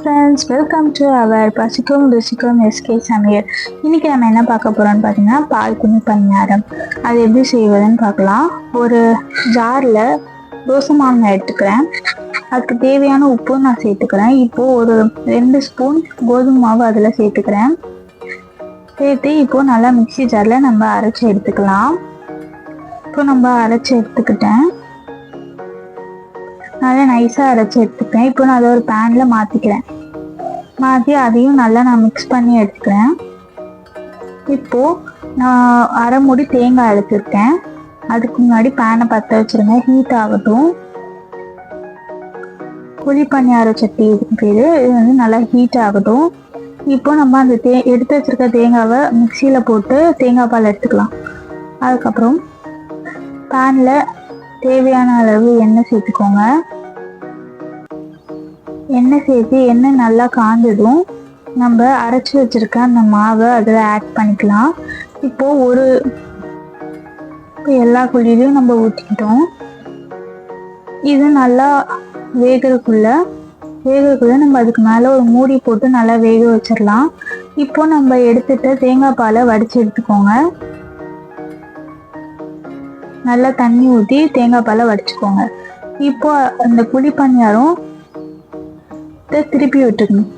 Friends, welcome to our பசிக்கும் ருசிக்கும் SK சமையல். இன்றைக்கி நம்ம என்ன பார்க்க போகிறோம்னு பார்த்தீங்கன்னா பால் குனி பணியாரம். அது எப்படி செய்வதுன்னு பார்க்கலாம். ஒரு ஜாரில் தோசை மாவு நான் எடுத்துக்கிறேன். அதுக்கு தேவையான உப்பு நான் சேர்த்துக்கிறேன். இப்போது ஒரு 2 ஸ்பூன் கோதுமை மாவு அதில் சேர்த்துக்கிறேன். சேர்த்து இப்போது நல்லா மிக்ஸி ஜாரில் நம்ம அரைச்சி எடுத்துக்கலாம். இப்போ நம்ம அரைச்சி எடுத்துக்கிட்டேன். நல்லா நைஸாக அரைச்சி எடுத்துக்கிறேன். இப்போ நான் அதை ஒரு பேனில் மாற்றி அதையும் நல்லா நான் மிக்ஸ் பண்ணி எடுத்துக்கிறேன். இப்போது நான் அரை மூடி தேங்காய் எடுத்துருக்கேன். அதுக்கு முன்னாடி பேனை பற்ற வச்சுருங்க, ஹீட் ஆகட்டும். குழி பணியார சட்டி இதுக்கு பேர். இது வந்து நல்லா ஹீட் ஆகட்டும். இப்போ நம்ம அந்த எடுத்து வச்சுருக்க தேங்காவை மிக்சியில் போட்டு தேங்காய் பால் எடுத்துக்கலாம். அதுக்கப்புறம் பேனில் தேவையான அளவு எண்ணெய் சேர்த்துக்கோங்க. எண்ணெய் சேர்த்து எண்ணெய் நல்லா காஞ்சதும் நம்ம அரைச்சி வச்சுருக்க அந்த மாவை அதில் ஆட் பண்ணிக்கலாம். இப்போது எல்லா குழியிலையும் நம்ம ஊற்றிக்கிட்டோம். இது நல்லா வேகிறதுக்குள்ள நம்ம அதுக்கு மேலே ஒரு மூடி போட்டு நல்லா வேக வச்சிடலாம். இப்போ நம்ம எடுத்துட்டு தேங்காய் பாலை வடித்து எடுத்துக்கோங்க. நல்லா தண்ணி ஊற்றி தேங்காய் பாலை வடிச்சுக்கோங்க. இப்போ அந்த குழி பணியாரம் திருப்பி விட்டுக்கணும்.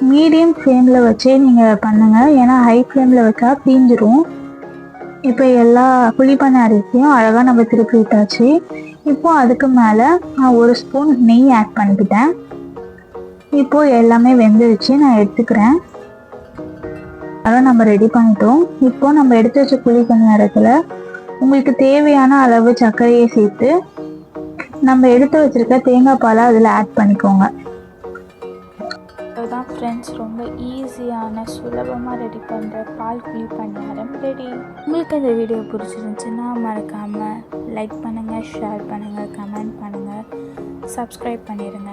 மீடியம் ஃப்ளேமில் வச்சே நீங்கள் பண்ணுங்கள், ஏன்னா ஹை ஃப்ளேமில் வச்சா தீஞ்சிரும். இப்போ எல்லா குழி பணியாரத்தையும் அழகாக நம்ம திருப்பி விட்டாச்சு. இப்போ அதுக்கு மேலே நான் 1 ஸ்பூன் நெய் ஆட் பண்ணிக்கிட்டேன். இப்போது எல்லாமே வெந்துருச்சு, நான் எடுத்துக்கிறேன். அதான் நம்ம ரெடி பண்ணிட்டோம். இப்போ நம்ம எடுத்து வச்ச குழி பணியாரத்தில் உங்களுக்கு தேவையான அளவு சர்க்கரையை சேர்த்து நம்ம எடுத்து வச்சிருக்க தேங்காய் பாலை அதில் ஆட் பண்ணிக்கோங்க. அதுதான் ஃப்ரெண்ட்ஸ், ரொம்ப ஈஸியான சுலபமாக ரெடி பண்ணுற பால் குழி பணியாரம் ரெடி. உங்களுக்கு இந்த வீடியோ பிடிச்சிருந்துச்சுன்னா மறக்காமல் லைக் பண்ணுங்கள், ஷேர் பண்ணுங்கள், கமெண்ட் பண்ணுங்கள், சப்ஸ்கிரைப் பண்ணிடுங்க.